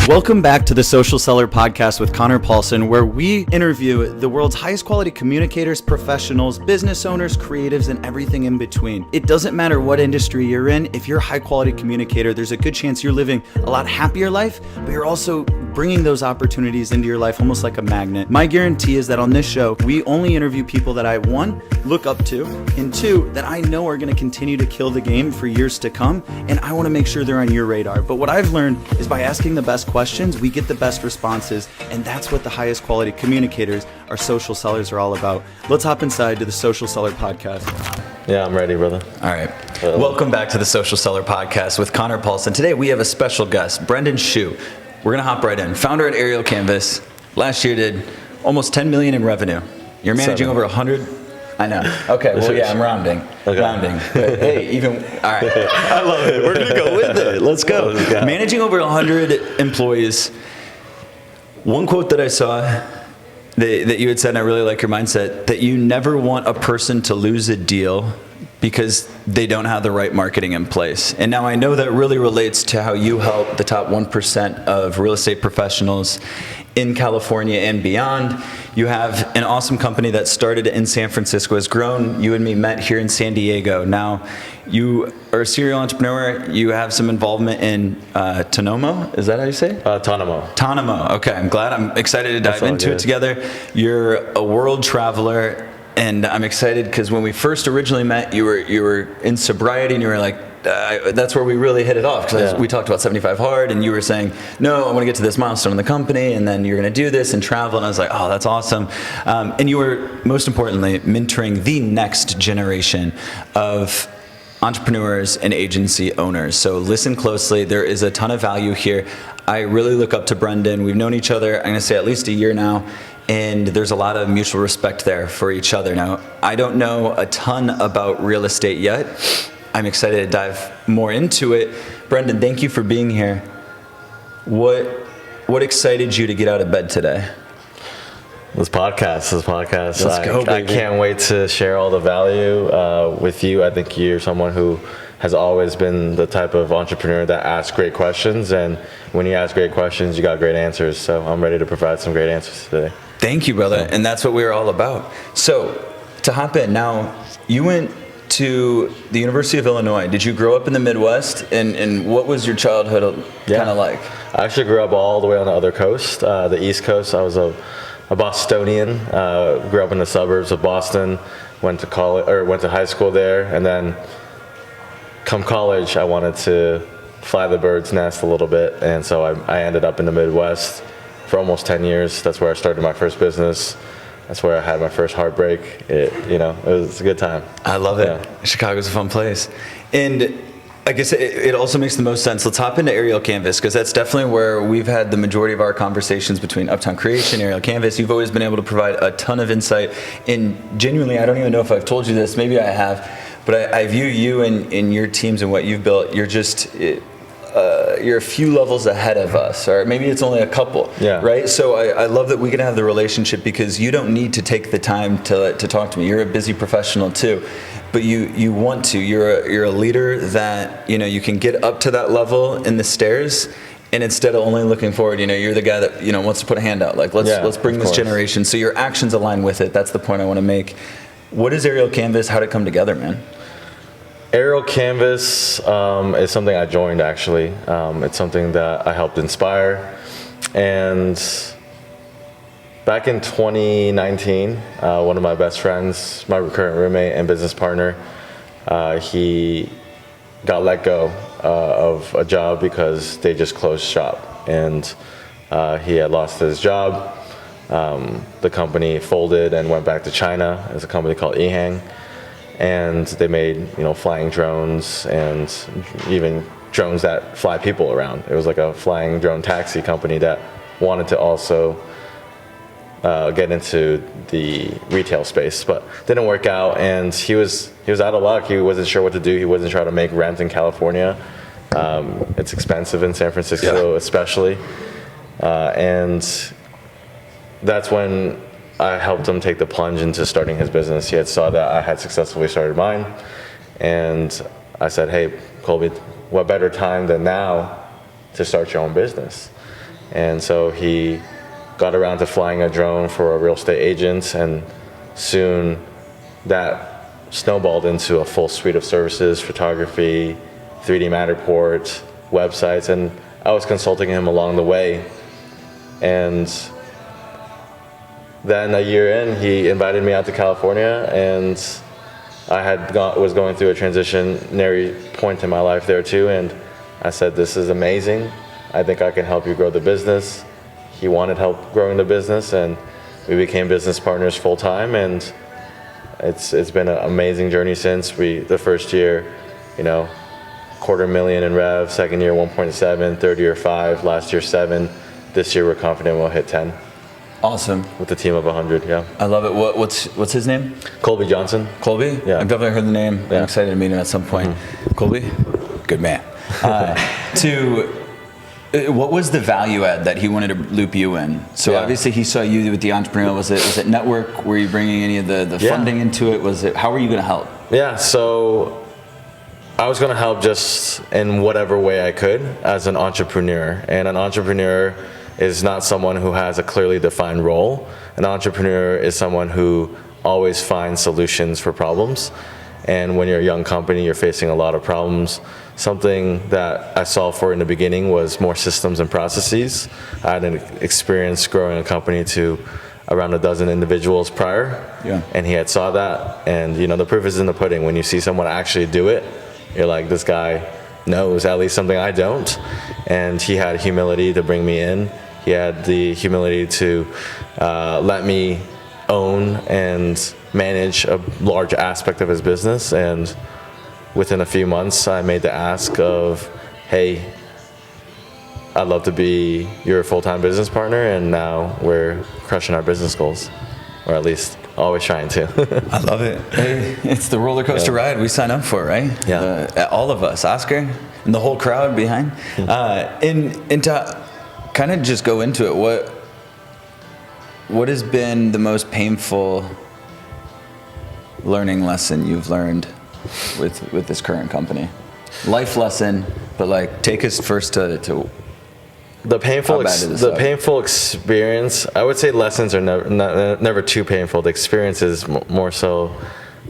Welcome back to the Social Seller Podcast with Conor Paulsen, where we interview the world's highest quality communicators, professionals, business owners, creatives, and everything in between. It doesn't matter what industry you're in. If you're a high quality communicator, there's a good chance you're living a lot happier life, but you're also bringing those opportunities into your life almost like a magnet. My guarantee is that on this show, we only interview people that I, one, look up to, and two, that I know are going to continue to kill the game for years to come, and I want to make sure they're on your radar. But what I've learned is by asking the best questions, we get the best responses, and that's what the highest quality communicators, our social sellers, are all about. Let's hop inside to the Social Seller Podcast. Yeah, I'm ready, brother. All right. Welcome back to the Social Seller Podcast with Conor Paulsen. Today we have a special guest, Brendan Hsu. We're going to hop right in. Founder at Aerial Canvas. Last year did almost 10 million in revenue. You're managing over 100. I know. Okay, well, yeah, I'm rounding. Okay. Rounding. But hey, even, all right. I love it. We're going to go with it. Let's go. Managing over 100 employees. One quote that I saw that you had said, and I really like your mindset, that you never want a person to lose a deal because they don't have the right marketing in place. And now I know that really relates to how you help the top 1% of real estate professionals in California and beyond. You have an awesome company that started in San Francisco, has grown. You and me met here in San Diego. Now, you are a serial entrepreneur. You have some involvement in Tonomo. Is that how you say it? Tonomo. Tonomo. Okay, I'm excited to dive into it together. You're a world traveler, and I'm excited because when we first originally met, you were in sobriety, and you were like, that's where we really hit it off, because we talked about 75 hard, and you were saying, no, I want to get to this milestone in the company, and then you're going to do this and travel, and I was like, oh, that's awesome. And you were, most importantly, mentoring the next generation of entrepreneurs and agency owners. So listen closely. There is a ton of value here. I really look up to Brendan. We've known each other, I'm going to say at least a year now, and there's a lot of mutual respect there for each other. Now, I don't know a ton about real estate yet. I'm excited to dive more into it. Brendan, thank you for being here. What excited you to get out of bed today? This podcast. Let's go, baby. I can't wait to share all the value with you. I think you're someone who has always been the type of entrepreneur that asks great questions, and when you ask great questions, you got great answers. So I'm ready to provide some great answers today. Thank you, brother. And that's what we're all about. So to hop in, now you went to the University of Illinois. Did you grow up in the Midwest, and what was your childhood kind of like? I actually grew up all the way on the other coast, the East Coast. I was a Bostonian. Grew up in the suburbs of Boston. Went to college, or went to high school there, and then come college, I wanted to fly the bird's nest a little bit, and so I ended up in the Midwest for almost 10 years. That's where I started my first business. That's where I had my first heartbreak. It was a good time. I love it. Yeah. Chicago's a fun place. And I guess it also makes the most sense. Let's hop into Aerial Canvas, because that's definitely where we've had the majority of our conversations between Uptown Creation, Aerial Canvas. You've always been able to provide a ton of insight. And genuinely, I don't even know if I've told you this, maybe I have, but I view you and your teams and what you've built, you're just... you're a few levels ahead of us, or maybe it's only a couple, right? So I love that we can have the relationship, because you don't need to take the time to talk to me. You're a busy professional too, but you want to. You're a leader that, you can get up to that level in the stairs, and instead of only looking forward, you're the guy that, wants to put a hand out, like let's bring this generation. So your actions align with it. That's the point I want to make. What is Aerial Canvas? How did it come together, man? Aerial Canvas is something I joined, actually. It's something that I helped inspire. And back in 2019, one of my best friends, my current roommate and business partner, he got let go of a job because they just closed shop. And he had lost his job. The company folded and went back to China. It's a company called Ehang. And they made, flying drones, and even drones that fly people around. It was like a flying drone taxi company that wanted to also get into the retail space, but didn't work out. And he was out of luck. He wasn't sure what to do. He wasn't sure how to make rent in California. It's expensive in San Francisco, especially. And that's when I helped him take the plunge into starting his business. He had saw that I had successfully started mine, and I said, hey, Colby, what better time than now to start your own business? And so he got around to flying a drone for a real estate agent, and soon that snowballed into a full suite of services: photography, 3D Matterport, websites, and I was consulting him along the way. And then a year in, he invited me out to California, and I was going through a transitionary point in my life there too, and I said, this is amazing. I think I can help you grow the business. He wanted help growing the business, and we became business partners full time, and it's been an amazing journey since. The first year, $250,000 in rev, second year 1.7, third year 5, last year 7. This year we're confident we'll hit 10. Awesome. With a team of 100, yeah. I love it. What's his name? Colby Johnson. Colby? Yeah. I've definitely heard the name. Yeah. I'm excited to meet him at some point. Mm-hmm. Colby? Good man. What was the value add that he wanted to loop you in? So obviously he saw you with the entrepreneur. Was it network? Were you bringing any of the funding into it? How were you going to help? Yeah, so I was going to help just in whatever way I could as an entrepreneur. And an entrepreneur is not someone who has a clearly defined role. An entrepreneur is someone who always finds solutions for problems. And when you're a young company, you're facing a lot of problems. Something that I solved for in the beginning was more systems and processes. I had an experience growing a company to around a dozen individuals prior. Yeah. And he had saw that. And the proof is in the pudding. When you see someone actually do it, you're like, this guy knows at least something I don't. And he had humility to bring me in. He had the humility to let me own and manage a large aspect of his business. And within a few months, I made the ask of, hey, I'd love to be your full-time business partner. And now we're crushing our business goals, or at least always trying to. I love it. Hey, it's the roller coaster ride we sign up for, right? Yeah. All of us, Oscar and the whole crowd behind. And to kind of just go into it, what has been the most painful learning lesson you've learned with this current company? Life lesson, but take us first to the painful experience. I would say lessons are never too painful. The experience is more so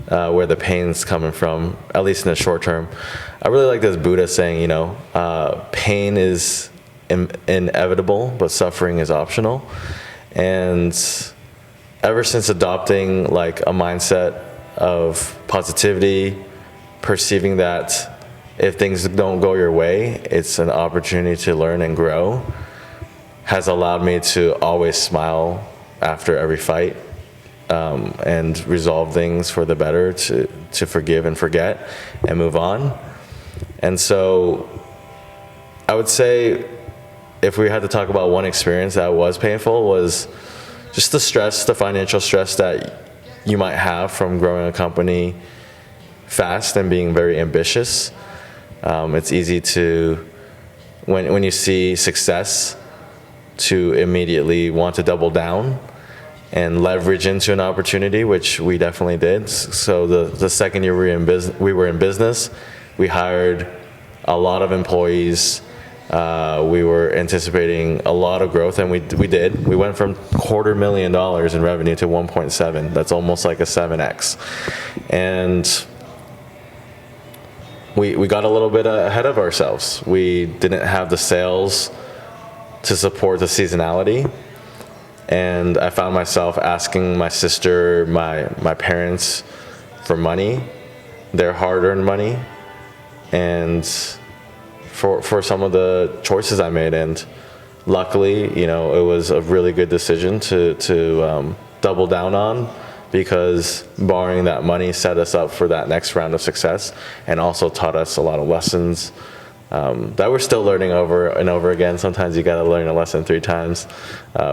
where the pain's coming from, at least in the short term. I really like this Buddha saying, pain is inevitable, but suffering is optional. And ever since adopting a mindset of positivity, perceiving that if things don't go your way, it's an opportunity to learn and grow, has allowed me to always smile after every fight, and resolve things for the better, to forgive and forget and move on. And so I would say, if we had to talk about one experience that was painful, was just the financial stress that you might have from growing a company fast and being very ambitious. It's easy to, when you see success, to immediately want to double down and leverage into an opportunity, which we definitely did. So the second year we were in business, we hired a lot of employees. We were anticipating a lot of growth, and we did. We went from $250,000 in revenue to 1.7. That's almost like a 7x. And we got a little bit ahead of ourselves. We didn't have the sales to support the seasonality. And I found myself asking my sister, my parents for money, their hard-earned money, and for some of the choices I made. And luckily, it was a really good decision to double down on, because borrowing that money set us up for that next round of success, and also taught us a lot of lessons that we're still learning over and over again. Sometimes you got to learn a lesson 3 times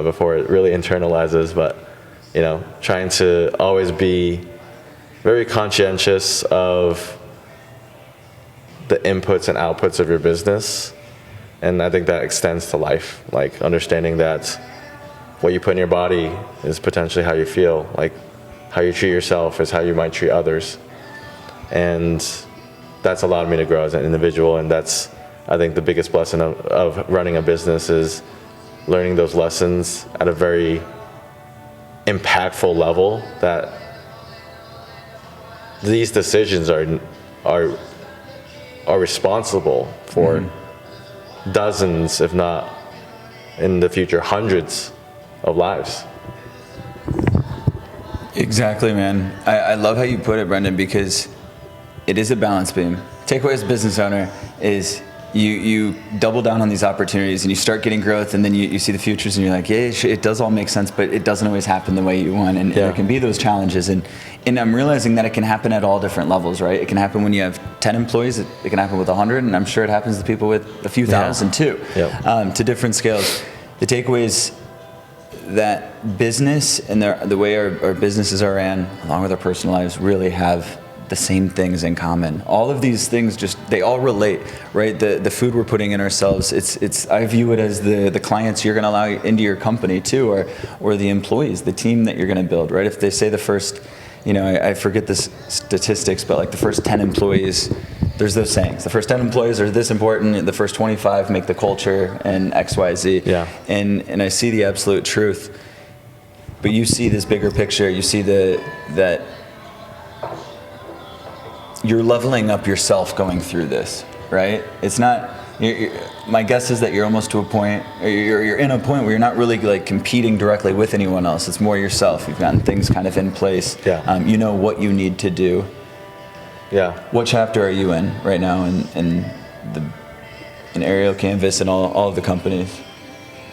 before it really internalizes. But trying to always be very conscientious of the inputs and outputs of your business, and I think that extends to life. Understanding that what you put in your body is potentially how you feel. How you treat yourself is how you might treat others. And that's allowed me to grow as an individual. And that's, I think, the biggest blessing of running a business is learning those lessons at a very impactful level, that these decisions are responsible for dozens, if not in the future hundreds of lives. Exactly, man. I love how you put it, Brendan, because it is a balance beam. Takeaway as a business owner is you double down on these opportunities and you start getting growth, and then you see the futures and you're like, yeah, it does all make sense, but it doesn't always happen the way you want. And there can be those challenges. And I'm realizing that it can happen at all different levels, right? It can happen when you have 10 employees. It can happen with 100. And I'm sure it happens to people with a few thousand too, to different scales. The takeaway is that business and the way our businesses are ran, along with our personal lives, really have the same things in common. All of these things they all relate, right? The food we're putting in ourselves, I view it as the clients you're gonna allow into your company too, or the employees, the team that you're gonna build, right? If they say the first, I forget the statistics, but like the first 10 employees, there's those sayings. The first 10 employees are this important, the first 25 make the culture, and X, Y, Z. Yeah. And I see the absolute truth, but you see this bigger picture, you see that you're leveling up yourself going through this, right? It's not, my guess is that you're almost to a point, or you're in a point where you're not really like competing directly with anyone else. It's more yourself. You've gotten things kind of in place. Yeah. You know what you need to do. Yeah. What chapter are you in right now in Aerial Canvas and all of the companies?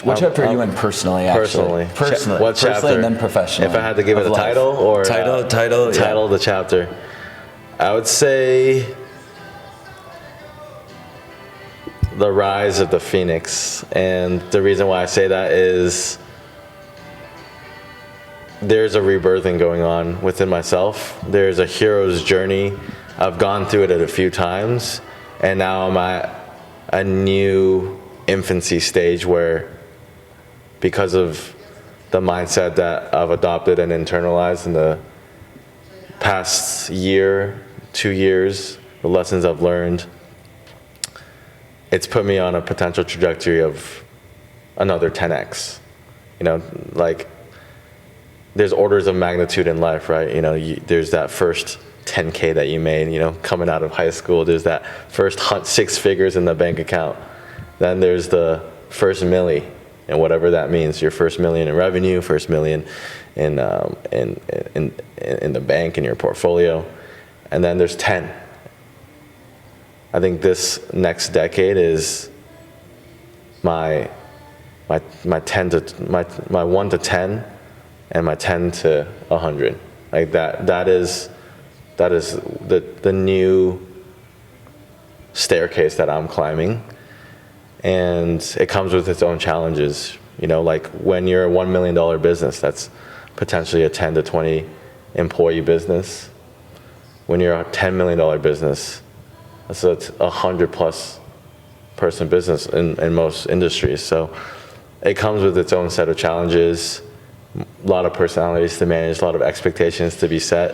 What chapter are you in personally, actually? Personally. What chapter? Personally and then professionally. If I had to give it a life. title or title of the chapter, I would say the rise of the phoenix. And the reason why I say that is there's a rebirthing going on within myself. There's a hero's journey. I've gone through it a few times, and now I'm at a new infancy stage where, because of the mindset that I've adopted and internalized in the past year, 2 years, the lessons I've learned, it's put me on a potential trajectory of another 10x. Like, there's orders of magnitude in life, right? There's that first 10K that you made, coming out of high school. There's that first 6 figures in the bank account. Then there's the first milli, and whatever that means, your first million in revenue, first million in the bank, in your portfolio. And then there's 10. I think this next decade is my 1 to 10 and my 10 to 100. Like that is the new staircase that I'm climbing, and it comes with its own challenges. Like when you're a $1 million business, that's potentially a 10 to 20 employee business. When you're a $10 million business, that's a 100+ person business in most industries. So it comes with its own set of challenges, a lot of personalities to manage, a lot of expectations to be set,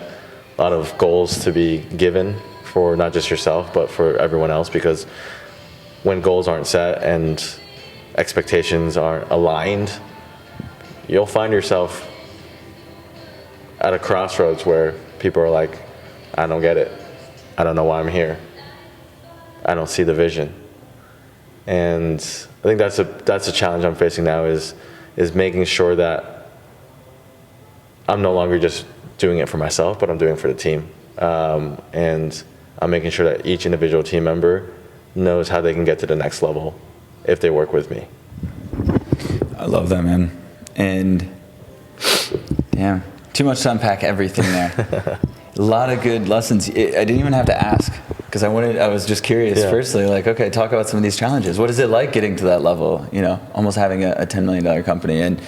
a lot of goals to be given for not just yourself, but for everyone else. Because when goals aren't set and expectations aren't aligned, you'll find yourself at a crossroads where people are like, I don't get it. I don't know why I'm here. I don't see the vision. And I think that's a challenge I'm facing now, is making sure that I'm no longer just doing it for myself, but I'm doing it for the team. And I'm making sure that each individual team member knows how they can get to the next level if they work with me. I love that, man. And damn, too much to unpack everything there. A lot of good lessons. I didn't even have to ask, because I was just curious. Firstly, like, okay, talk about some of these challenges. What is it like getting to that level, almost having a $10 million company, and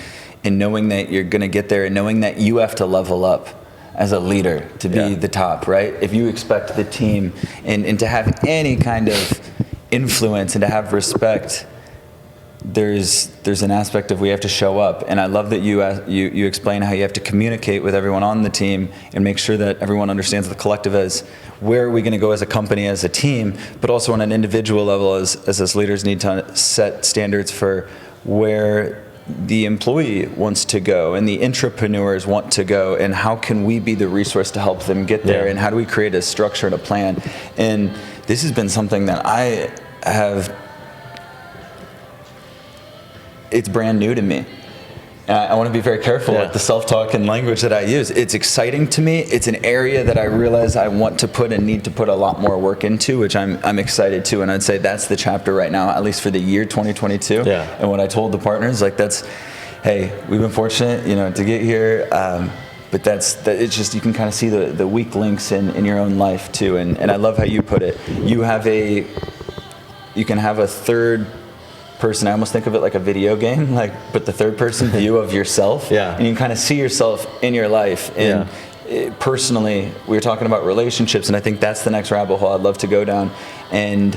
knowing that you're going to get there, and knowing that you have to level up as a leader to be the top, right? If you expect the team and to have any kind of influence and to have respect, there's an aspect of we have to show up. And I love that you explain how you have to communicate with everyone on the team and make sure that everyone understands the collective as where are we going to go as a company, as a team, but also on an individual level as leaders need to set standards for where the employee wants to go and the entrepreneurs want to go, and how can we be the resource to help them get there, and how do we create a structure and a plan? And this has been something that I have, it's brand new to me. I want to be very careful with the self-talk and language that I use. It's exciting to me. It's an area that I realize I want to put and need to put a lot more work into, which I'm excited to. And I'd say that's the chapter right now, at least for the year 2022. Yeah. And what I told the partners, like, hey, we've been fortunate, to get here. But it's just, you can kind of see the weak links in your own life too. And I love how you put it. You can have a third person. I almost think of it like a video game, but the third person view of yourself. Yeah. And you kind of see yourself in your life. And personally, we were talking about relationships, and I think that's the next rabbit hole I'd love to go down. And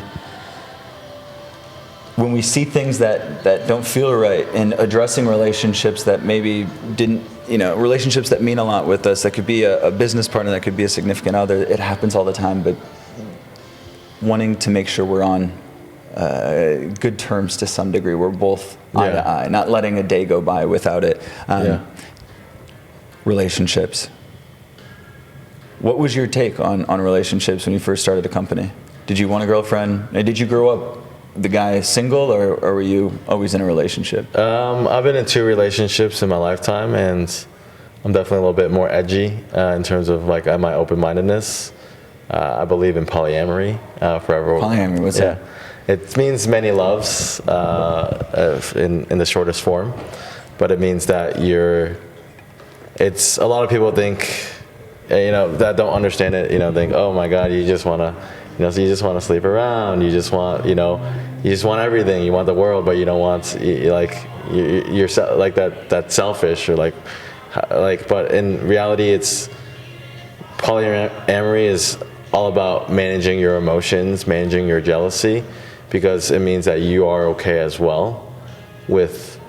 when we see things that don't feel right, and addressing relationships that maybe didn't, relationships that mean a lot with us, that could be a business partner, that could be a significant other, it happens all the time, but wanting to make sure we're on good terms to some degree. We're both eye to eye, not letting a day go by without it. Relationships. What was your take on relationships when you first started the company? Did you want a girlfriend? Did you grow up the guy single, or were you always in a relationship? I've been in 2 relationships in my lifetime, and I'm definitely a little bit more edgy in terms of my open-mindedness. I believe in polyamory for everyone. Polyamory, what's that? It means many loves in the shortest form, but it means that it's a lot of people think, that don't understand it, think, oh my God, you just want to, so you just want to sleep around, you just want, you just want everything, you want the world, but you don't want, you're like that selfish, or but in reality, it's polyamory is all about managing your emotions, managing your jealousy, because it means that you are okay as well with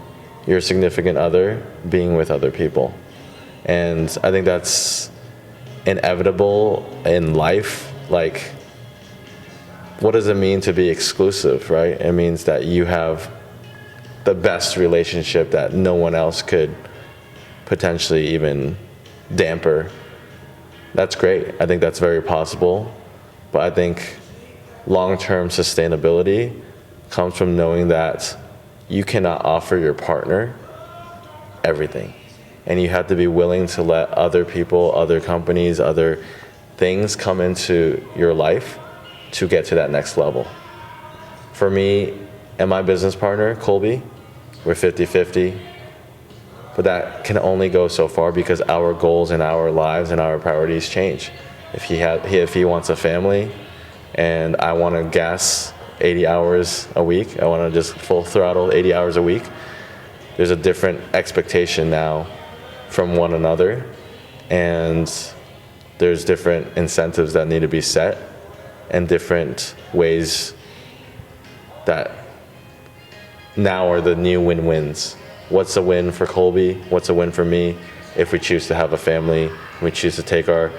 your significant other being with other people. And I think that's inevitable in life. What does it mean to be exclusive, right? It means that you have the best relationship that no one else could potentially even damper. That's great. I think that's very possible. But I think long-term sustainability comes from knowing that you cannot offer your partner everything. And you have to be willing to let other people, other companies, other things come into your life to get to that next level. For me and my business partner, Colby, we're 50-50. But that can only go so far because our goals and our lives and our priorities change. If he wants a family, and I want to gas 80 hours a week, I want to just full throttle 80 hours a week, there's a different expectation now from one another, and there's different incentives that need to be set, and different ways that now are the new win-wins. What's a win for Colby? What's a win for me if we choose to have a family, we choose to take our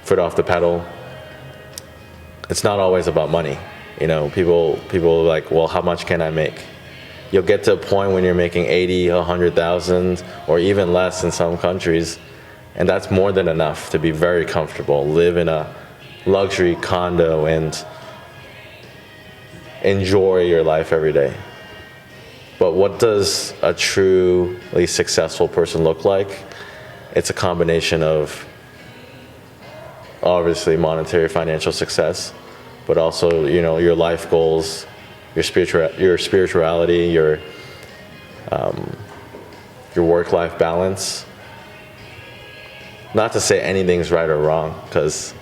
foot off the pedal? It's not always about money. People are like, well, how much can I make? You'll get to a point when you're making 80, 100,000, or even less in some countries, and that's more than enough to be very comfortable, live in a luxury condo, and enjoy your life every day. But what does a truly successful person look like? It's a combination of obviously monetary financial success, but also your life goals, your spirituality, your work-life balance. Not to say anything's right or wrong, because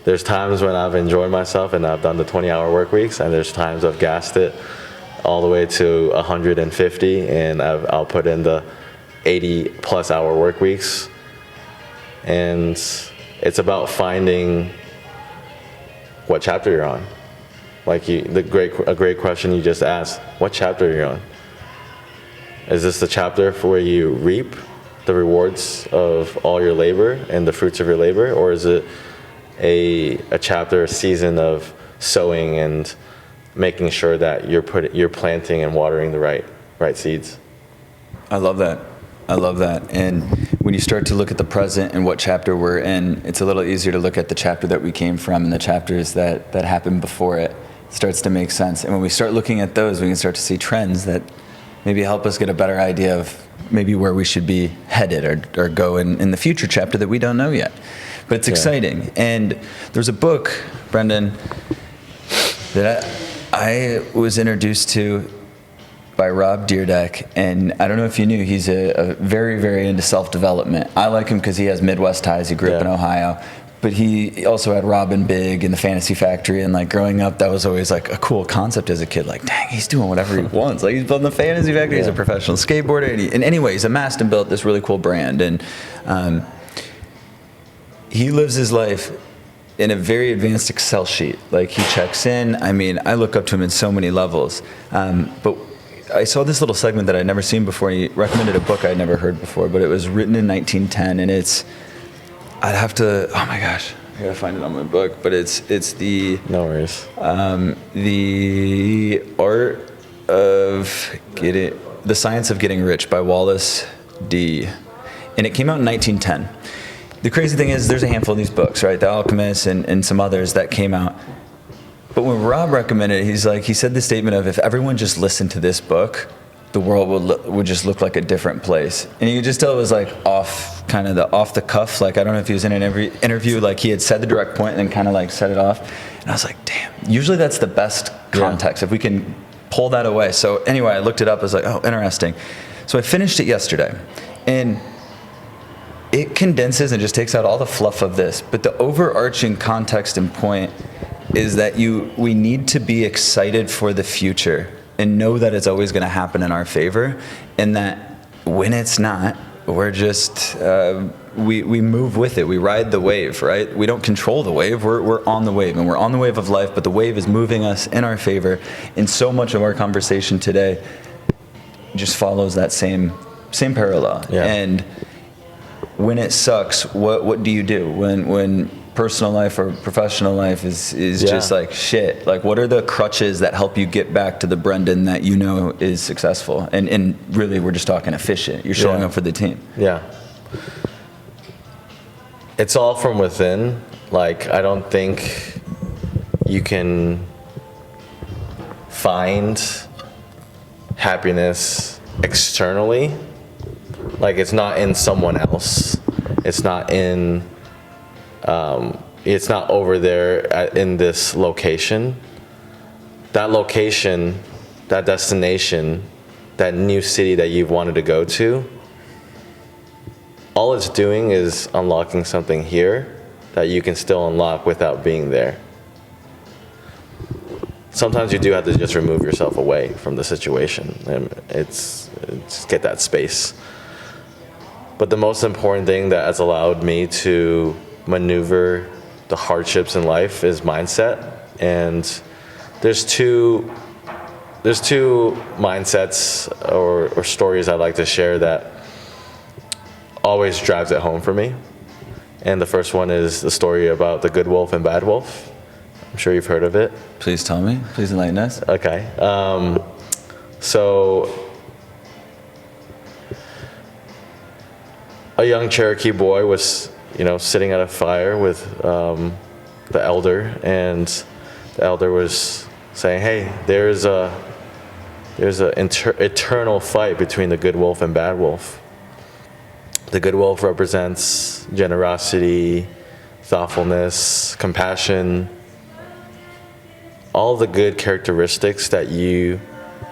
there's times when I've enjoyed myself and I've done the 20-hour work weeks, and there's times I've gassed it all the way to 150, and I'll put in the 80+ hour work weeks. And it's about finding what chapter you're on. A great question you just asked, what chapter are you on? Is this the chapter for where you reap the rewards of all your labor and the fruits of your labor, or is it a chapter, a season of sowing and making sure that you're planting and watering the right right seeds. I love that. I love that. And when you start to look at the present and what chapter we're in, it's a little easier to look at the chapter that we came from and the chapters that happened before it. It starts to make sense. And when we start looking at those, we can start to see trends that maybe help us get a better idea of maybe where we should be headed or go in the future chapter that we don't know yet. But it's exciting. And there's a book, Brendan, that I was introduced to by Rob Dyrdek, and I don't know if you knew, he's a very, very into self-development. I like him because he has Midwest ties. He grew up in Ohio, but he also had Robin Big and the Fantasy Factory, and like growing up, that was always like a cool concept as a kid. Like, dang, he's doing whatever he wants. Like, he's building the Fantasy Factory. He's a professional skateboarder, and anyway, he's amassed and built this really cool brand, and he lives his life in a very advanced Excel sheet. Like, he checks in. I mean, I look up to him in so many levels, but I saw this little segment that I'd never seen before. He recommended a book I'd never heard before, but it was written in 1910, and I'd have to, oh my gosh, I gotta find it on my book, but it's the... No worries. The Art of Getting, The Science of Getting Rich by Wallace D. And it came out in 1910. The crazy thing is there's a handful of these books, right? The Alchemist and some others that came out. But when Rob recommended it, he said the statement of, if everyone just listened to this book, the world would just look like a different place. And you could just tell it was like off the cuff. Like, I don't know if he was in an interview, like he had said the direct point and then kind of like set it off. And I was like, damn, usually that's the best context, if we can pull that away. So anyway, I looked it up. I was like, oh, interesting. So I finished it yesterday. And it condenses and just takes out all the fluff of this. But the overarching context and point is that we need to be excited for the future and know that it's always going to happen in our favor, and that when it's not, we're just we move with it. We ride the wave, right? We don't control the wave. We're on the wave, and we're on the wave of life, but the wave is moving us in our favor. And so much of our conversation today just follows that same parallel. Yeah. And when it sucks, what do you do when personal life or professional life is just like shit? Like, what are the crutches that help you get back to the Brendan that you know is successful? And really, we're just talking efficient. You're showing up for the team. Yeah. It's all from within. Like, I don't think you can find happiness externally. Like, it's not in someone else. It's not in... it's not over there in this location. That location, that destination, that new city that you've wanted to go to, all it's doing is unlocking something here that you can still unlock without being there. Sometimes you do have to just remove yourself away from the situation, and it's get that space. But the most important thing that has allowed me to maneuver the hardships in life is mindset. And there's two mindsets or stories I like to share that always drives it home for me. And the first one is the story about the good wolf and bad wolf. I'm sure you've heard of it. Please tell me. Please enlighten us. Okay. So a young Cherokee boy was, sitting at a fire with the elder, and the elder was saying, "Hey, there's an eternal fight between the good wolf and bad wolf. The good wolf represents generosity, thoughtfulness, compassion, all the good characteristics that you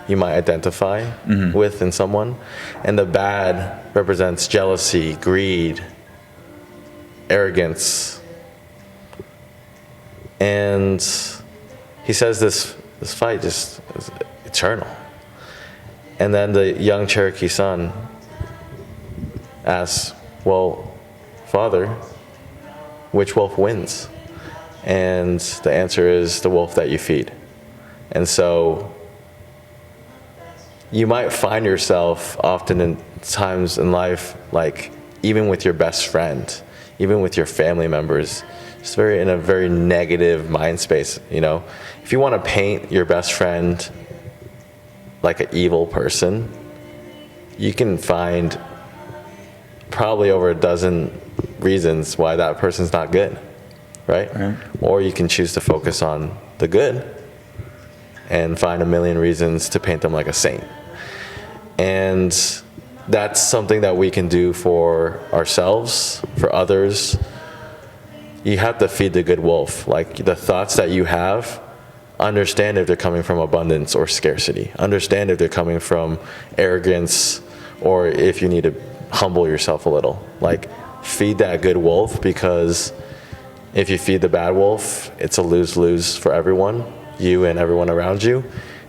might identify with in someone, and the bad represents jealousy, greed, arrogance." And he says this fight just is eternal. And then the young Cherokee son asks, "Well, Father, which wolf wins?" And the answer is the wolf that you feed. And so you might find yourself often in times in life, like even with your best friend, even with your family members, just in a very negative mind space. If you want to paint your best friend like an evil person, you can find probably over a dozen reasons why that person's not good, right? Or you can choose to focus on the good and find a million reasons to paint them like a saint. And that's something that we can do for ourselves, for others. You have to feed the good wolf. Like, the thoughts that you have, understand if they're coming from abundance or scarcity. Understand if they're coming from arrogance, or if you need to humble yourself a little. Like, feed that good wolf, because if you feed the bad wolf, it's a lose-lose for everyone, you and everyone around you.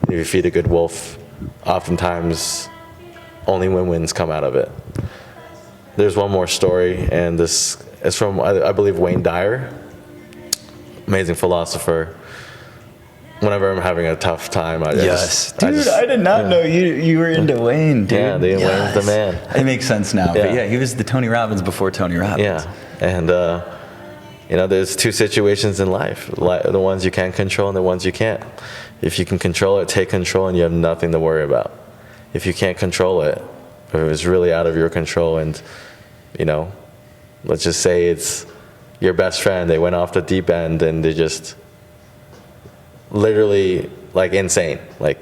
If you feed a good wolf, oftentimes only win-wins come out of it. There's one more story, and this is from, I believe, Wayne Dyer, amazing philosopher. Whenever I'm having a tough time, I did not know you were into Wayne, dude. Yeah, Wayne's the man. It makes sense now. Yeah. But yeah, he was the Tony Robbins before Tony Robbins. Yeah, and there's two situations in life: the ones you can control and the ones you can't. If you can control it, take control, and you have nothing to worry about. If you can't control it, if it was really out of your control, and let's just say it's your best friend, they went off the deep end and they just literally, like, insane. Like,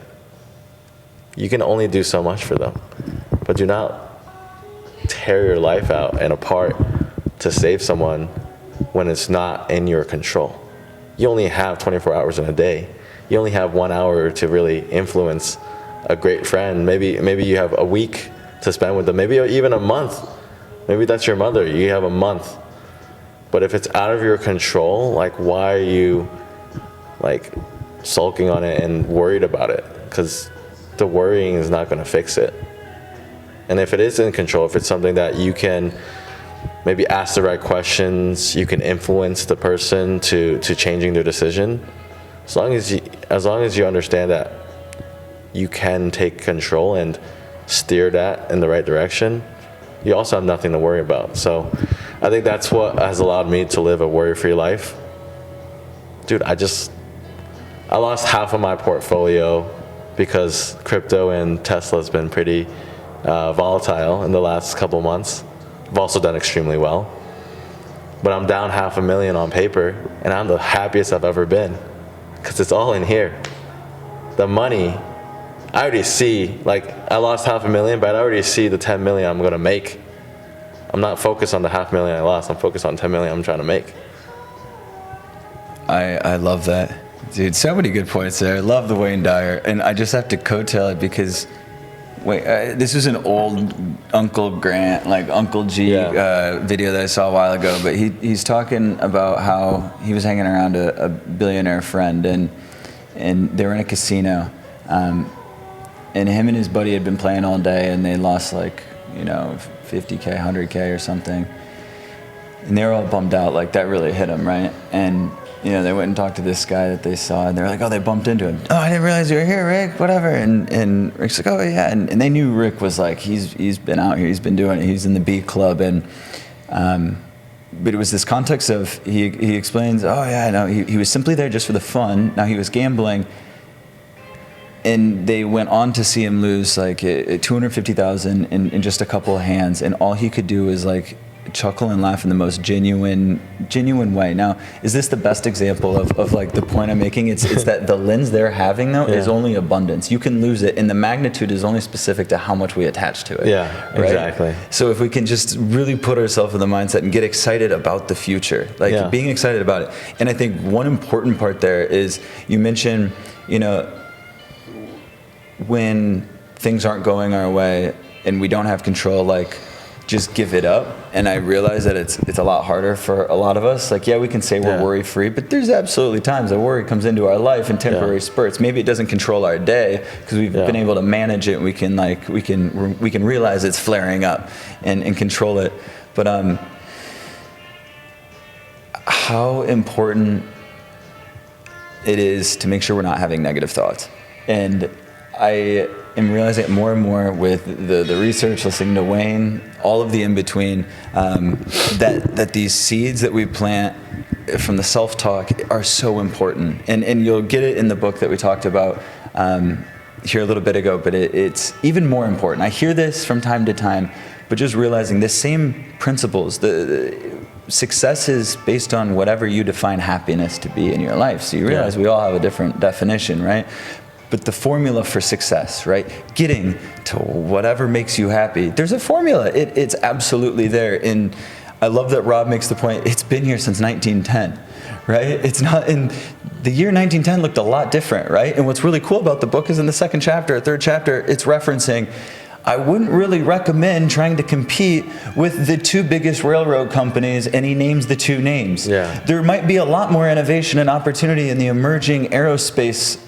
you can only do so much for them, but do not tear your life out and apart to save someone when it's not in your control. You only have 24 hours in a day. You only have 1 hour to really influence a great friend. Maybe you have a week to spend with them, maybe even a month. Maybe that's your mother. You have a month. But if it's out of your control, like, why are you, like, sulking on it and worried about it? Because the worrying is not going to fix it. And if it is in control, if it's something that you can maybe ask the right questions, you can influence the person to changing their decision. As long as you understand that you can take control and steer that in the right direction, you also have nothing to worry about. So I think that's what has allowed me to live a worry-free life. Dude, I lost half of my portfolio because crypto and Tesla has been pretty volatile in the last couple months. I've also done extremely well. But I'm down $500,000 on paper, and I'm the happiest I've ever been, because it's all in here. The money, I already see, like, I lost $500,000, but I already see the 10 million I'm gonna make. I'm not focused on the $500,000 I lost, I'm focused on 10 million I'm trying to make. I love that. Dude, so many good points there. I love the Wayne Dyer, and I just have to coattail it because this is an old Uncle Grant, like Uncle G video that I saw a while ago, but he's talking about how he was hanging around a billionaire friend, and they were in a casino, and him and his buddy had been playing all day, and they lost, like, 50K, 100K or something, and they were all bummed out. Like, that really hit them, right? And they went and talked to this guy that they saw, and they were like, oh, they bumped into him. Oh, I didn't realize you were here, Rick, whatever. And Rick's like, oh, yeah. And they knew Rick was, like, he's been out here, he's been doing it, he's in the B club. And but it was this context of, he explains, oh, yeah, no, he was simply there just for the fun. Now, he was gambling, and they went on to see him lose, like, $250,000 in just a couple of hands, and all he could do was, like, chuckle and laugh in the most genuine way. Now, is this the best example of like the point I'm making? It's that the lens they're having, though, is only abundance. You can lose it, and the magnitude is only specific to how much we attach to it. Yeah, right? Exactly. So if we can just really put ourselves in the mindset and get excited about the future, like being excited about it. And I think one important part there is, you mentioned, when things aren't going our way and we don't have control, like, just give it up. And I realize that it's a lot harder for a lot of us. Like, we can say we're worry free, but there's absolutely times that worry comes into our life in temporary spurts. Maybe it doesn't control our day because we've been able to manage it. We can realize it's flaring up and control it. But how important it is to make sure we're not having negative thoughts. And I am realizing it more and more with the research, listening to Wayne, all of the in-between, that these seeds that we plant from the self-talk are so important. And you'll get it in the book that we talked about, here a little bit ago, but it's even more important. I hear this from time to time, but just realizing the same principles, the success is based on whatever you define happiness to be in your life. So you realize we all have a different definition, right? But the formula for success, right? Getting to whatever makes you happy. There's a formula. It's absolutely there. And I love that Rob makes the point, it's been here since 1910, right? It's not in the year 1910 looked a lot different, right? And what's really cool about the book is in the second chapter, third chapter, it's referencing, I wouldn't really recommend trying to compete with the two biggest railroad companies, and he names the two names. Yeah. There might be a lot more innovation and opportunity in the emerging aerospace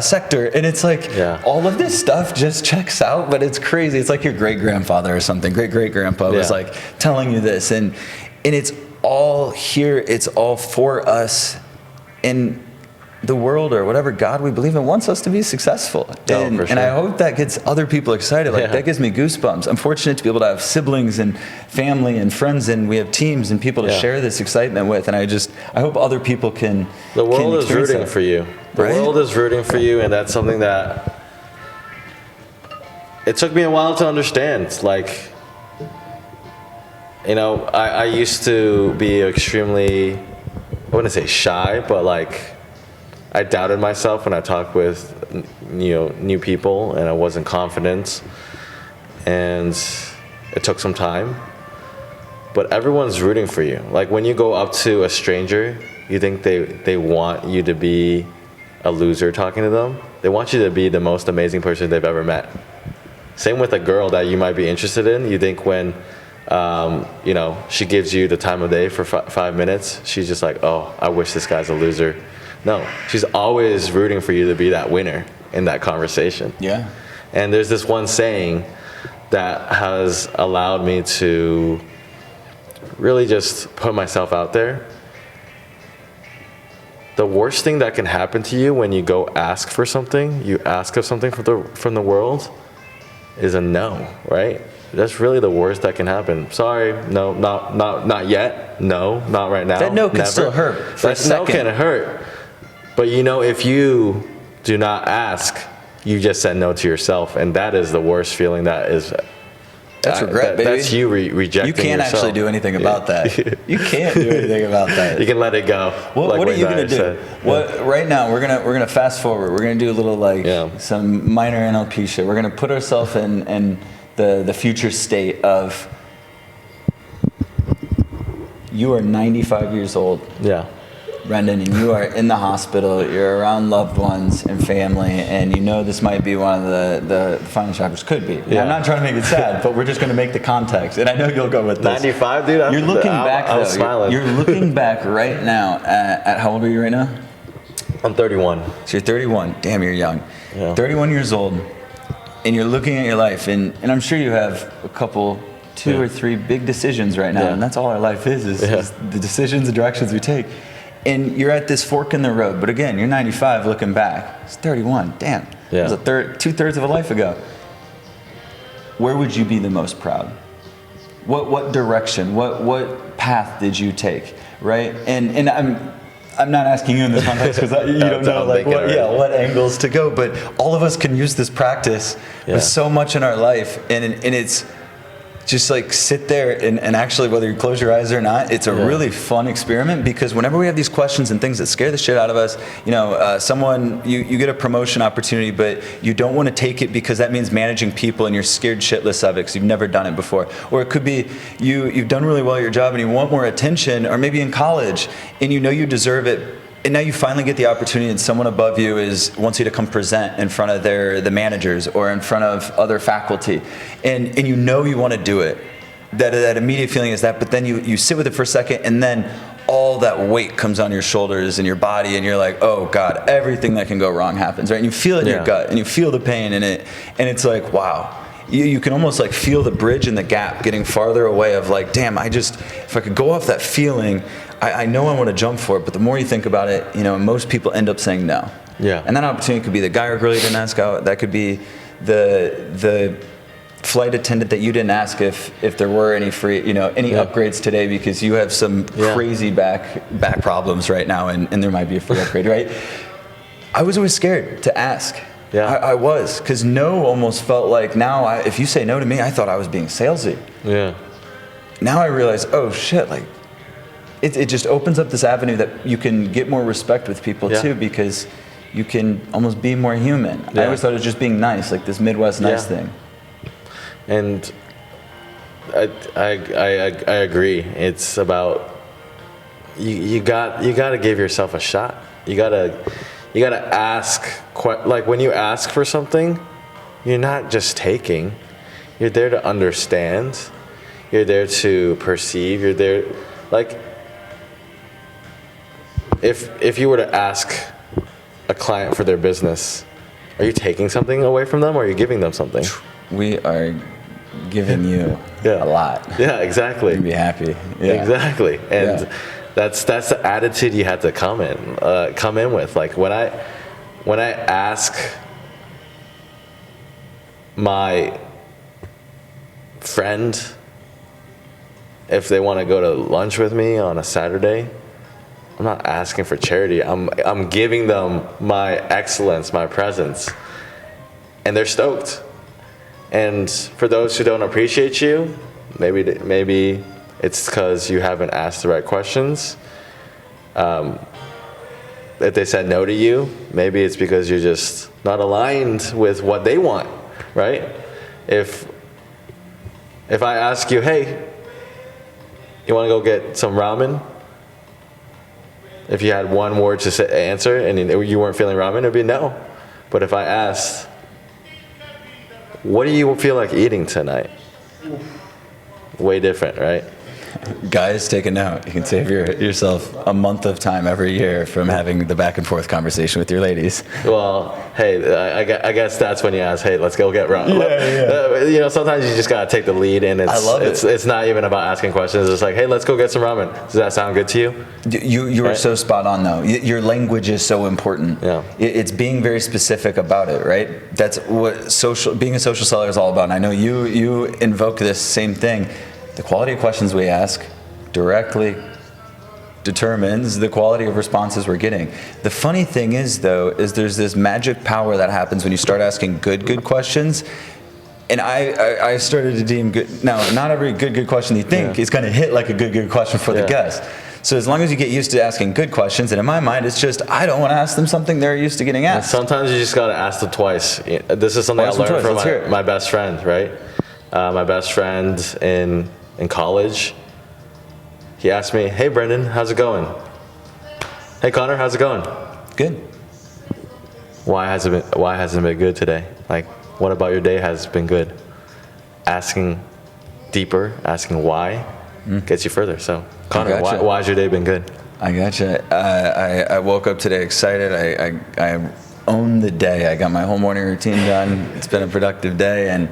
sector, and it's like all of this stuff just checks out, but it's crazy. It's like your great-grandfather or something, great-great-grandpa was like telling you this, and it's all here, it's all for us, and the world or whatever God we believe in wants us to be successful. And I hope that gets other people excited. Like that gives me goosebumps. I'm fortunate to be able to have siblings and family and friends, and we have teams and people to share this excitement with. And I hope other people can. The world is rooting for you. The world is rooting for you, and that's something that it took me a while to understand. Like, you know, I used to be extremely, I wouldn't say shy, but like, I doubted myself when I talked with new people, and I wasn't confident, and it took some time. But everyone's rooting for you. Like when you go up to a stranger, you think they want you to be a loser talking to them. They want you to be the most amazing person they've ever met. Same with a girl that you might be interested in. You think when she gives you the time of day for 5 minutes, she's just like, oh, I wish this guy's a loser. No, she's always rooting for you to be that winner in that conversation. Yeah. And there's this one saying that has allowed me to really just put myself out there. The worst thing that can happen to you when you go ask for something, you ask of something from the world, is a no, right? That's really the worst that can happen. Sorry, no, not yet. No, not right now. That no can still hurt. That no can hurt. But if you do not ask, you just said no to yourself, and that is the worst feeling. That's regret, baby. That's you rejecting yourself. You can't actually do anything about that. You can't do anything about that. You can let it go. What are you gonna do? Right now we're gonna fast forward. We're gonna do a little some minor NLP shit. We're gonna put ourselves in the future state of you are 95 years old. Yeah. Brendan, and you are in the hospital, you're around loved ones and family, and this might be one of the final chapters. Could be. Yeah. I'm not trying to make it sad, but we're just going to make the context, and I know you'll go with this. 95, dude? You're looking back, though. I was smiling. You're looking back right now at how old are you right now? I'm 31. So you're 31. Damn, you're young. Yeah. 31 years old, and you're looking at your life, and I'm sure you have a couple, two or three big decisions right now, and that's all our life is the decisions, the directions we take. And you're at this fork in the road. But again, you're 95 looking back. It's 31. Damn. Yeah. It was 2/3 of a life ago. Where would you be the most proud? What direction? What path did you take? Right? And I'm not asking you in this context because you don't know what angles to go. But all of us can use this practice with so much in our life, and it's just like sit there and actually, whether you close your eyes or not, it's a really fun experiment, because whenever we have these questions and things that scare the shit out of us, someone, you get a promotion opportunity, but you don't want to take it because that means managing people and you're scared shitless of it because you've never done it before. Or it could be you've done really well at your job and you want more attention, or maybe in college and you deserve it. And now you finally get the opportunity, and someone above you wants you to come present in front of the managers or in front of other faculty, and you want to do it. That immediate feeling is that, but then you sit with it for a second, and then all that weight comes on your shoulders and your body, and you're like, oh God, everything that can go wrong happens, right? And you feel it in your gut, and you feel the pain in it, and it's like, wow. You can almost like feel the bridge and the gap getting farther away of like, damn, if I could go off that feeling, I know I want to jump for it, but the more you think about it, most people end up saying no. Yeah. And that opportunity could be the guy or girl you didn't ask out. That could be the flight attendant that you didn't ask if there were any free, any upgrades today, because you have some crazy back problems right now, and there might be a free upgrade, right? I was always scared to ask. Yeah. I was, because no almost felt like now, if you say no to me, I thought I was being salesy. Yeah. Now I realize, oh shit, like it just opens up this avenue that you can get more respect with people too, because you can almost be more human. I always thought it was just being nice, like this Midwest nice thing. And I agree. It's about you got to give yourself a shot. You gotta ask. Like when you ask for something, you're not just taking. You're there to understand. You're there to perceive. You're there, like, if you were to ask a client for their business, are you taking something away from them, or are you giving them something? We are giving you a lot. Yeah, exactly. You'd be happy. Yeah. Exactly, and that's the attitude you have to come in with. Like when I ask my friend if they want to go to lunch with me on a Saturday, I'm not asking for charity. I'm giving them my excellence, my presence, and they're stoked. And for those who don't appreciate you, maybe it's because you haven't asked the right questions. If they said no to you, maybe it's because you're just not aligned with what they want, right? If I ask you, hey, you want to go get some ramen? If you had one word to answer and you weren't feeling ramen, it would be no. But if I asked, what do you feel like eating tonight? Way different, right? Guys, take a note. You can save yourself a month of time every year from having the back and forth conversation with your ladies. Well, hey, I guess that's when you ask, hey, let's go get ramen. You know, sometimes you just gotta take the lead, and it's not even about asking questions. It's like, hey, let's go get some ramen. Does that sound good to you? You are so spot on, though. Your language is so important. Yeah. It's being very specific about it, right? That's what being a social seller is all about. And I know you invoke this same thing. The quality of questions we ask directly determines the quality of responses we're getting. The funny thing is, though, is there's this magic power that happens when you start asking good questions. And I started to deem good. Now, not every good question you think is going to hit like a good question for the guest. So as long as you get used to asking good questions, and in my mind, it's just I don't want to ask them something they're used to getting asked. And sometimes you just got to ask them twice. This is something I learned from my best friend, right? My best friend in college, he asked me, hey, Brendan, how's it going? Hey, Conor, how's it going? Good. Why hasn't it been good today? Like, what about your day has been good? Asking deeper, asking why, gets you further. So, Conor, why has your day been good? I gotcha. I woke up today excited. I owned the day. I got my whole morning routine done. It's been a productive day, and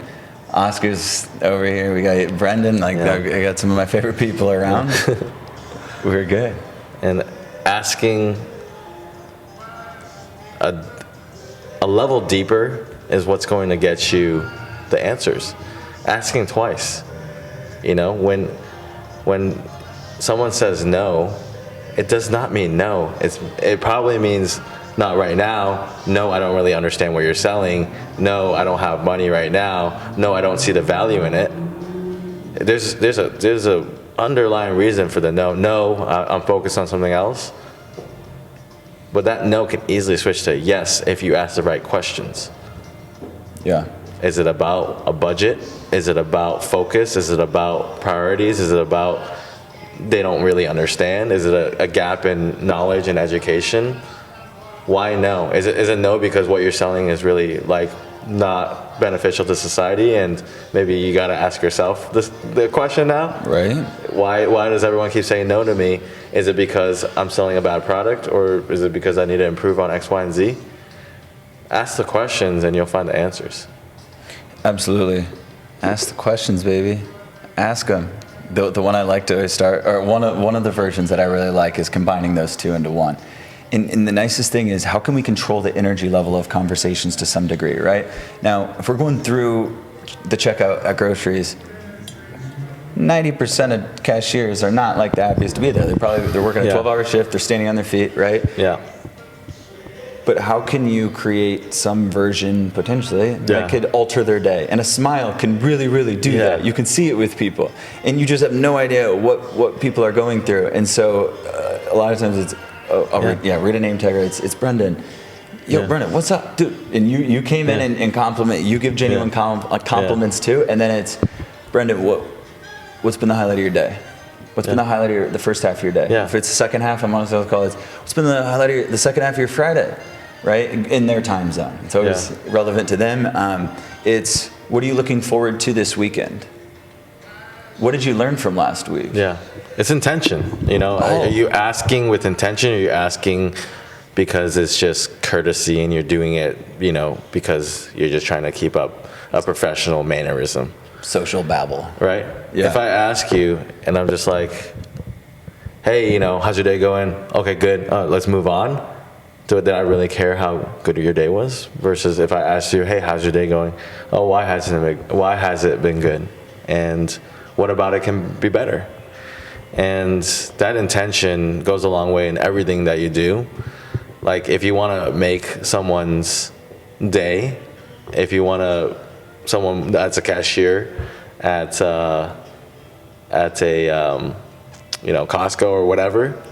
Oscar's over here. We got Brendan. I got some of my favorite people around. We're good. And asking a level deeper is what's going to get you the answers. Asking twice. You know, when someone says no, it does not mean no. It probably means not right now. No, I don't really understand what you're selling. No, I don't have money right now. No, I don't see the value in it. There's a underlying reason for the no. No, I'm focused on something else. But that no can easily switch to yes if you ask the right questions. Yeah. Is it about a budget? Is it about focus? Is it about priorities? Is it about they don't really understand? Is it a gap in knowledge and education? Why no? Is it no because what you're selling is really like not beneficial to society, and maybe you got to ask yourself the question now? Right. Why does everyone keep saying no to me? Is it because I'm selling a bad product, or is it because I need to improve on X, Y, and Z? Ask the questions and you'll find the answers. Absolutely. Ask the questions, baby. Ask them. The one I like to start, or one of the versions that I really like, is combining those two into one. And the nicest thing is, how can we control the energy level of conversations to some degree, right? Now, if we're going through the checkout at groceries, 90% of cashiers are not like the happiest to be there. They're working a 12-hour shift. They're standing on their feet, right? Yeah. but how can you create some version potentially that could alter their day? And a smile can really, really do that. You can see it with people, and you just have no idea what people are going through. And so a lot of times it's, read a name tag, it's Brendan. Yo, Brendan, what's up, dude? And you came in and compliment. You give genuine compliments too, and then it's, Brendan, what's been the highlight of your day? What's been the highlight of the first half of your day? If it's the second half, I'm on a sales call. It's what's been the highlight of the second half of your Friday, right? In their time zone. It's always relevant to them. It's what are you looking forward to this weekend? What did you learn from last week? Yeah, it's intention. You know, are you asking with intention, or are you asking because it's just courtesy and you're doing it, you know, because you're just trying to keep up a professional mannerism? Social babble. Right? Yeah. If I ask you and I'm just like, hey, you know, how's your day going? Okay, good. Let's move on. Did I really care how good your day was? Versus if I asked you, hey, how's your day going? Oh, why has it been good? And what about it can be better? And that intention goes a long way in everything that you do. Like if you want to make someone's day, if you want to, someone that's a cashier at a Costco or whatever,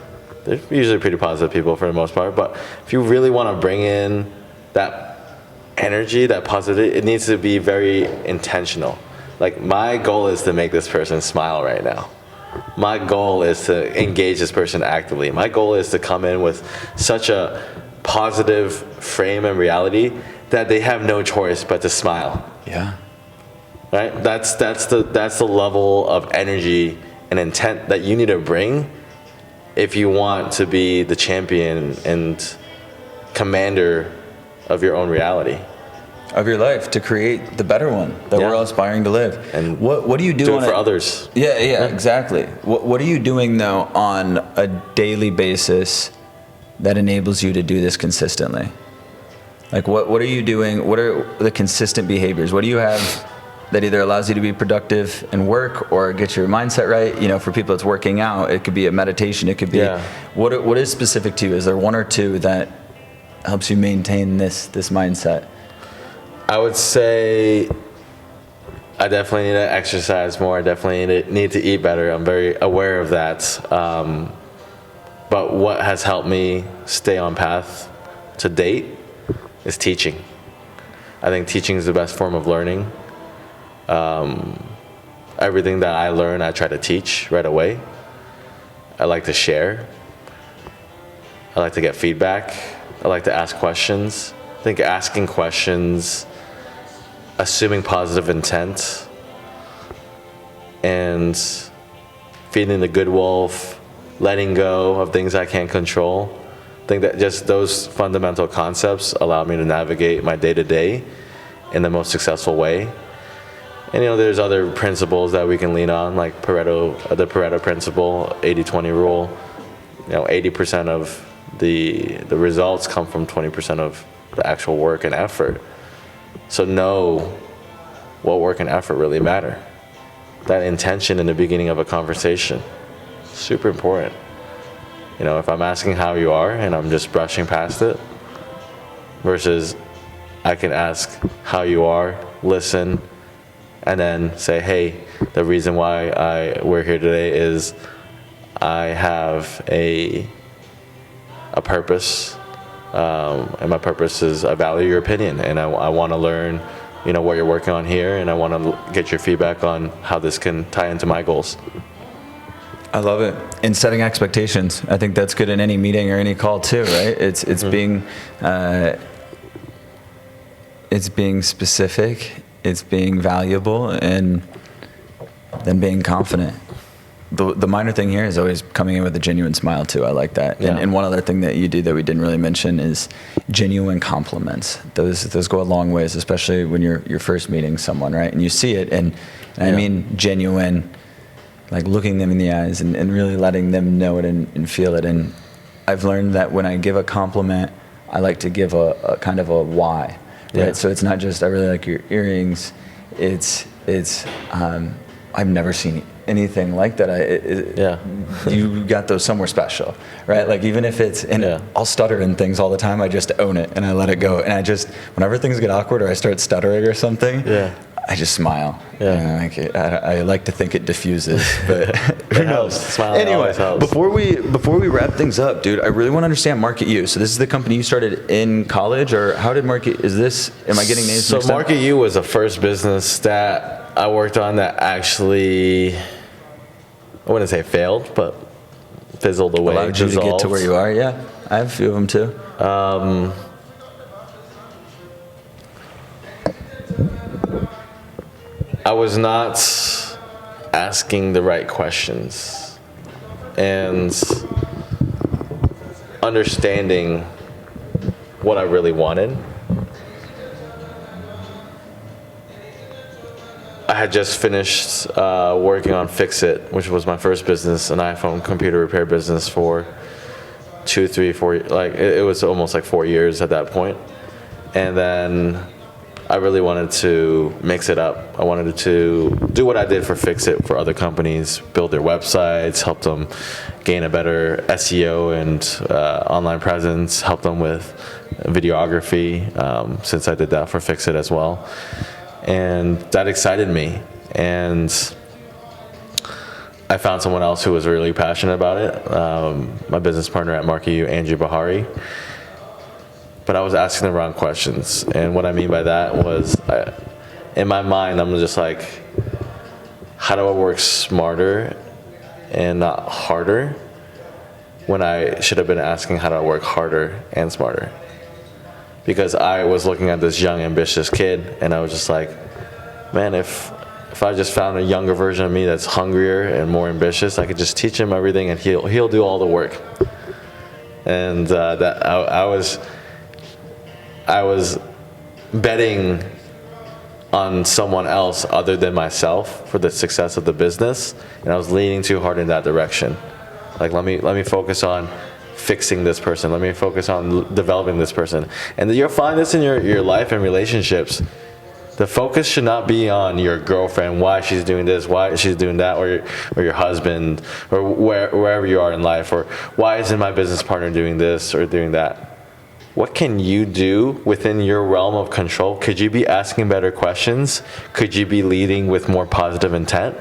they're usually pretty positive people for the most part. But if you really want to bring in that energy, that positivity, it needs to be very intentional. Like my goal is to make this person smile right now. My goal is to engage this person actively. My goal is to come in with such a positive frame and reality that they have no choice but to smile. Yeah. Right? That's the level of energy and intent that you need to bring if you want to be the champion and commander of your own reality. Of your life, to create the better one that we're all aspiring to live. And what do you do it for others? Yeah, exactly. What are you doing though on a daily basis that enables you to do this consistently? Like what are you doing? What are the consistent behaviors? What do you have that either allows you to be productive and work or get your mindset right? You know, for people it's working out, it could be a meditation, it could be what is specific to you? Is there one or two that helps you maintain this mindset? I would say I definitely need to exercise more. I definitely need to eat better. I'm very aware of that. But what has helped me stay on path to date is teaching. I think teaching is the best form of learning. Everything that I learn, I try to teach right away. I like to share. I like to get feedback. I like to ask questions. I think asking questions, assuming positive intent, and feeding the good wolf, letting go of things I can't control. I think that just those fundamental concepts allow me to navigate my day-to-day in the most successful way. And you know, there's other principles that we can lean on, like the Pareto principle, 80-20 rule. You know, 80% of the results come from 20% of the actual work and effort. So know what work and effort really matter. That intention in the beginning of a conversation, super important. You know, if I'm asking how you are and I'm just brushing past it, versus I can ask how you are, listen, and then say, hey, the reason why we're here today is I have a purpose, and my purpose is I value your opinion, and I want to learn, you know, what you're working on here, and I want to get your feedback on how this can tie into my goals. I love it. And setting expectations. I think that's good in any meeting or any call too, right? It's being specific, it's being valuable, and then being confident. The minor thing here is always coming in with a genuine smile too. I like that. Yeah. And one other thing that you do that we didn't really mention is genuine compliments. Those go a long ways, especially when you're first meeting someone, right? And you see it, and I mean genuine, like looking them in the eyes and really letting them know it and feel it. And I've learned that when I give a compliment, I like to give a kind of a why, right? Yeah. So it's not just I really like your earrings. It's I've never seen anything like that. You got those somewhere special, right? Like even if it's, and I'll stutter in things all the time. I just own it and I let it go. And I just, whenever things get awkward or I start stuttering or something, I just smile. I like to think it diffuses, but who knows? Anyway, before we wrap things up, dude, I really want to understand Market U. So this is the company you started in college, or how did Market? Am I getting names? So Market U was the first business that I worked on that actually, I wouldn't say failed, but fizzled away. Allowed you to get to where you are. Yeah, I have a few of them too. I was not asking the right questions and understanding what I really wanted. I had just finished working on Fix It, which was my first business, an iPhone computer repair business for 2, 3, 4, like it was almost like 4 years at that point. And then I really wanted to mix it up. I wanted to do what I did for Fix It for other companies, build their websites, help them gain a better SEO and online presence, help them with videography, since I did that for Fix It as well. And that excited me. And I found someone else who was really passionate about it, my business partner at Market U, Andrew Bahari. But I was asking the wrong questions. And what I mean by that was, in my mind, I'm just like, how do I work smarter and not harder? When I should have been asking, how do I work harder and smarter? Because I was looking at this young, ambitious kid, and I was just like, man, if I just found a younger version of me that's hungrier and more ambitious, I could just teach him everything, and he'll do all the work. And that I was betting on someone else other than myself for the success of the business, and I was leaning too hard in that direction. Like, let me focus on fixing this person. Let me focus on developing this person. And you'll find this in your life and relationships. The focus should not be on your girlfriend, why she's doing this, why she's doing that, or your husband, or wherever you are in life, or why isn't my business partner doing this or doing that. What can you do within your realm of control? Could you be asking better questions? Could you be leading with more positive intent?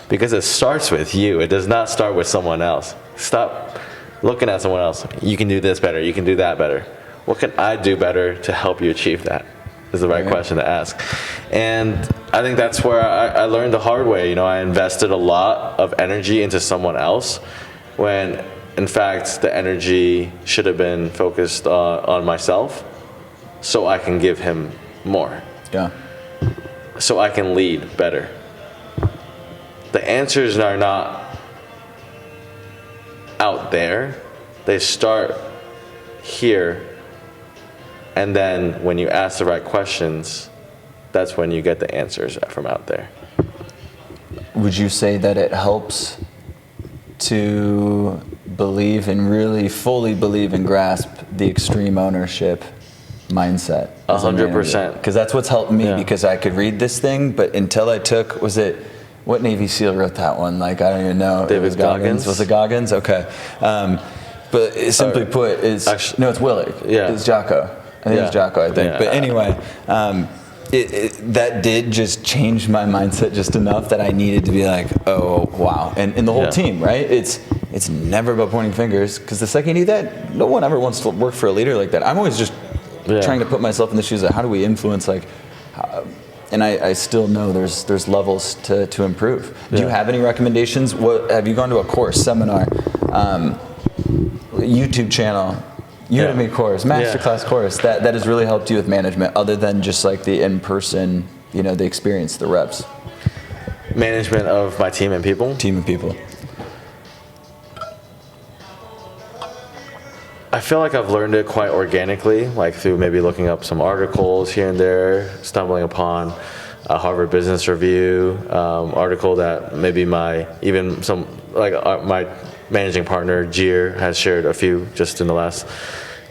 Because it starts with you. It does not start with someone else. Stop looking at someone else. You can do this better. You can do that better. What can I do better to help you achieve that? Is the right question to ask. And I think that's where I learned the hard way. I invested a lot of energy into someone else when, in fact, the energy should have been focused on myself, so I can give him more. Yeah. So I can lead better. The answers are not out there. They start here. And then when you ask the right questions, that's when you get the answers from out there. Would you say that it helps to believe and really fully believe and grasp the extreme ownership mindset? 100%. Because that's what's helped me, because I could read this thing, but until I took, what Navy SEAL wrote that one? Like, I don't even know. David Goggins. Was it Goggins? Okay. But simply put, it's Willard. Yeah. It's Jocko. I think it was Jocko, I think. Yeah. But anyway, that did just change my mindset just enough that I needed to be like, oh, wow. And the whole team, right? It's never about pointing fingers, because the second you do that, no one ever wants to work for a leader like that. I'm always just trying to put myself in the shoes of how do we influence, and I still know there's levels to improve. Do you have any recommendations? Have you gone to a course, seminar, YouTube channel, Udemy course, masterclass course that has really helped you with management, other than just like the in-person, the experience, the reps? Management of my team and people? Team and people. I feel like I've learned it quite organically, like through maybe looking up some articles here and there, stumbling upon a Harvard Business Review article that maybe my managing partner, Jeer, has shared a few just in the last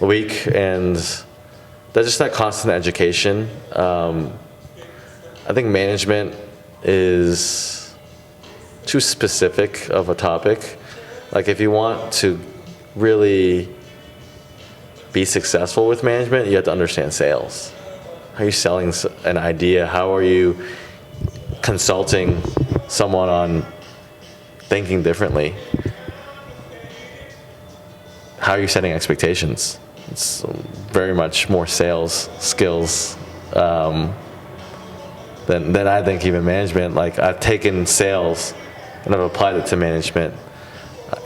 week. And that's just that constant education. I think management is too specific of a topic. Like if you want to really be successful with management, you have to understand sales. How are you selling an idea? How are you consulting someone on thinking differently? How are you setting expectations? It's very much more sales skills than I think even management. Like I've taken sales and I've applied it to management.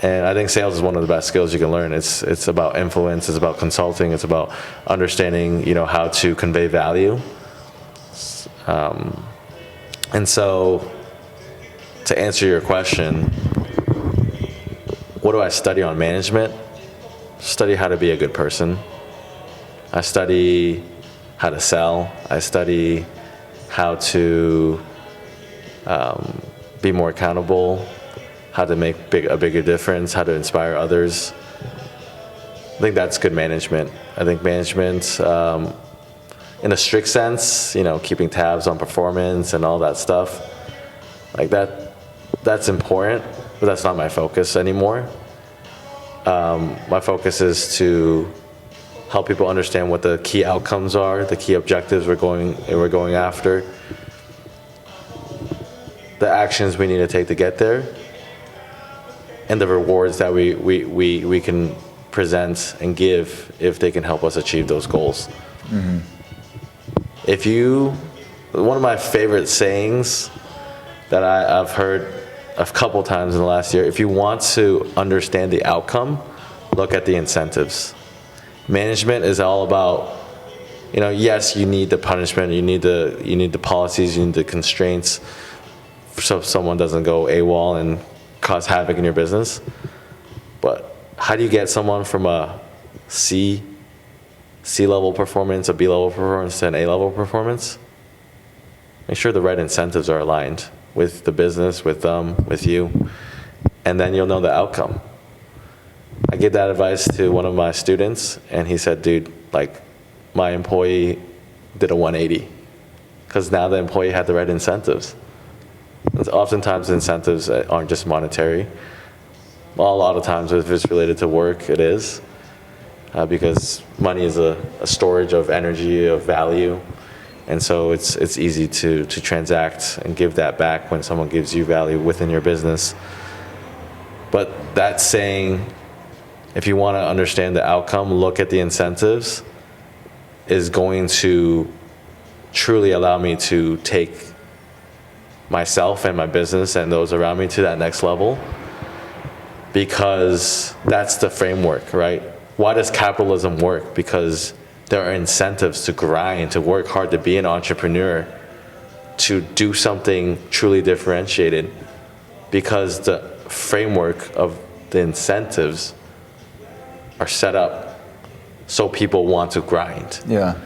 And I think sales is one of the best skills you can learn. It's about influence, it's about consulting, it's about understanding, how to convey value. And so to answer your question, what do I study on management? Study how to be a good person. I study how to sell. I study how to be more accountable, how to make a bigger difference, how to inspire others. I think that's good management. I think management, in a strict sense, keeping tabs on performance and all that stuff, like that's important, but that's not my focus anymore. My focus is to help people understand what the key outcomes are, the key objectives we're going after, the actions we need to take to get there, and the rewards that we can present and give if they can help us achieve those goals. Mm-hmm. One of my favorite sayings that I've heard a couple times in the last year, if you want to understand the outcome, look at the incentives. Management is all about, yes, you need the punishment, you need the policies, you need the constraints, so someone doesn't go AWOL and cause havoc in your business. But how do you get someone from a C-level performance, a B-level performance, to an A-level performance? Make sure the right incentives are aligned with the business, with them, with you, and then you'll know the outcome. I gave that advice to one of my students, and he said, dude, like, my employee did a 180, because now the employee had the right incentives. Oftentimes incentives aren't just monetary. Well, a lot of times if it's related to work, it is, because money is a storage of energy, of value. And so it's easy to transact and give that back when someone gives you value within your business. But that saying, if you want to understand the outcome, look at the incentives, is going to truly allow me to take myself and my business and those around me to that next level, because that's the framework, right? Why does capitalism work? Because there are incentives to grind, to work hard, to be an entrepreneur, to do something truly differentiated, because the framework of the incentives are set up so people want to grind. Yeah.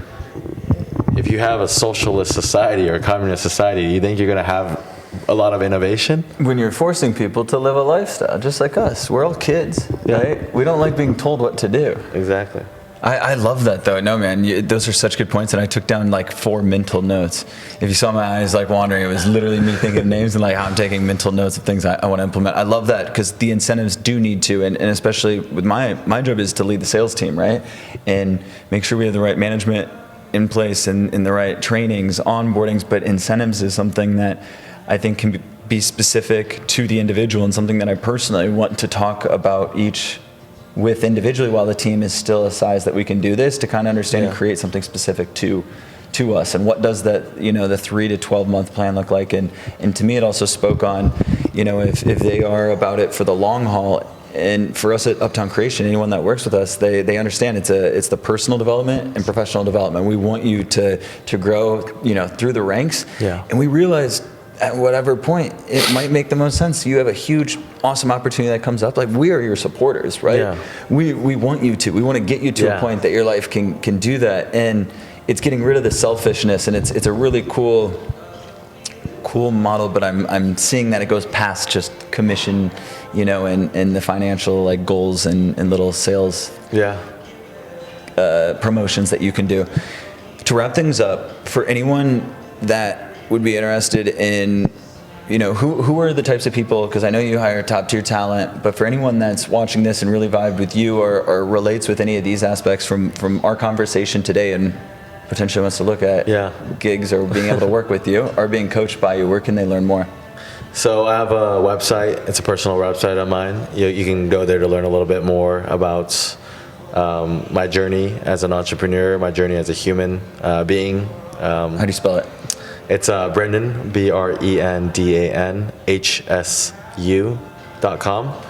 If you have a socialist society or a communist society, you think you're going to have a lot of innovation? When you're forcing people to live a lifestyle, just like us. We're all kids, right? We don't like being told what to do. Exactly. I love that, though. No, man, those are such good points, and I took down like 4 mental notes. If you saw my eyes like wandering, it was literally me thinking of names and like how I'm taking mental notes of things I want to implement. I love that, because the incentives do need to, and especially with my job is to lead the sales team, right? And make sure we have the right management in place and the right trainings, onboardings, but incentives is something that I think can be specific to the individual, and something that I personally want to talk about each with individually, while the team is still a size that we can do this, to kind of understand and create something specific to us. And what does that, the 3 to 12 month plan look like? And to me, it also spoke on, if they are about it for the long haul. And for us at Uptown Creation, anyone that works with us, they understand it's the personal development and professional development. We want you to grow, through the ranks. Yeah. And we realized at whatever point it might make the most sense. You have a huge, awesome opportunity that comes up. Like, we are your supporters, right? Yeah. We want you to. We want to get you to a point that your life can do that. And it's getting rid of the selfishness, and it's a really cool model. But I'm seeing that it goes past just commission, and the financial like goals and little sales promotions that you can do. To wrap things up, for anyone that would be interested in who are the types of people, because I know you hire top tier talent, but for anyone that's watching this and really vibed with you or relates with any of these aspects from our conversation today and potentially wants to look at gigs or being able to work with you or being coached by you, where can they learn more? So I have a website. It's a personal website of mine. You can go there to learn a little bit more about my journey as an entrepreneur, my journey as a human being. How do you spell it? It's Brendan, BrendanHSU.com.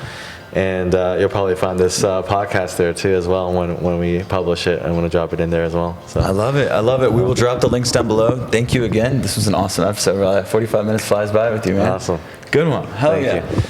And you'll probably find this podcast there too as well when we publish it. I'm going to drop it in there as well. So I love it. We will drop the links down below. Thank you again. This was an awesome episode. 45 minutes flies by with you, man. Awesome. Good one. Hell Thank yeah. you.